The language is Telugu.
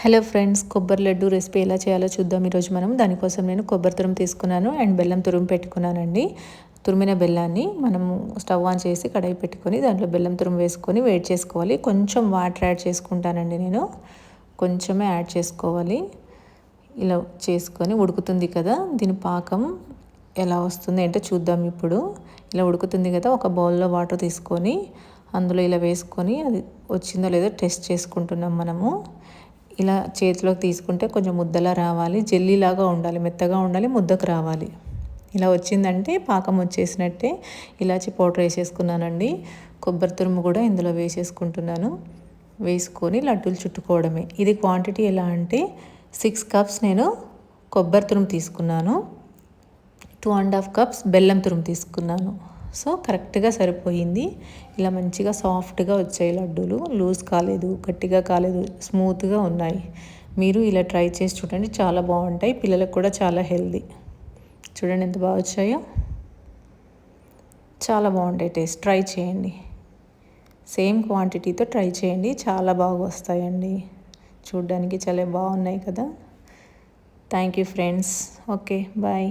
హలో ఫ్రెండ్స్, కొబ్బరి లడ్డు రెసిపీ ఎలా చేయాలో చూద్దాం. ఈరోజు మనం దానికోసం నేను కొబ్బరి తురుము తీసుకున్నాను అండ్ బెల్లం తురుము పెట్టుకున్నానండి. తురిమిన బెల్లాన్ని మనము స్టవ్ ఆన్ చేసి కడాయి పెట్టుకొని దాంట్లో బెల్లం తురుము వేసుకొని వేడి చేసుకోవాలి. కొంచెం వాటర్ యాడ్ చేసుకుంటానండి, నేను కొంచెమే యాడ్ చేసుకోవాలి. ఇలా చేసుకొని ఉడుకుతుంది కదా, దీని పాకం ఎలా వస్తుంది అంటే చూద్దాం. ఇప్పుడు ఇలా ఉడుకుతుంది కదా, ఒక బౌల్లో వాటర్ తీసుకొని అందులో ఇలా వేసుకొని అది వచ్చిందో లేదో టెస్ట్ చేసుకుంటున్నాం మనము. ఇలా చేతిలోకి తీసుకుంటే కొంచెం ముద్దలా రావాలి, జెల్లీలాగా ఉండాలి, మెత్తగా ఉండాలి, ముద్దకు రావాలి. ఇలా వచ్చిందంటే పాకం వచ్చేసినట్టే. ఇలాచి పౌడర్ వేసేసుకున్నానండి. కొబ్బరి తురుము కూడా ఇందులో వేసేసుకుంటున్నాను. వేసుకొని లడ్డూలు చుట్టుకోవడమే. ఇది క్వాంటిటీ ఎలా అంటే 6 కప్స్ నేను కొబ్బరి తురుము తీసుకున్నాను, 2.5 కప్స్ బెల్లం తురుము తీసుకున్నాను. సో కరెక్ట్గా సరిపోయింది. ఇలా మంచిగా సాఫ్ట్గా వచ్చాయి లడ్డూలు. లూజ్ కాలేదు, గట్టిగా కాలేదు, స్మూత్గా ఉన్నాయి. మీరు ఇలా ట్రై చేసి చూడండి, చాలా బాగుంటాయి. పిల్లలకు కూడా చాలా హెల్దీ. చూడండి ఎంత బాగా వచ్చాయో, చాలా బాగుంటాయి. టేస్ట్ ట్రై చేయండి. సేమ్ క్వాంటిటీతో ట్రై చేయండి, చాలా బాగా వస్తాయండి. చూడడానికి చాలా బాగున్నాయి కదా. Thank you friends. Okay, bye.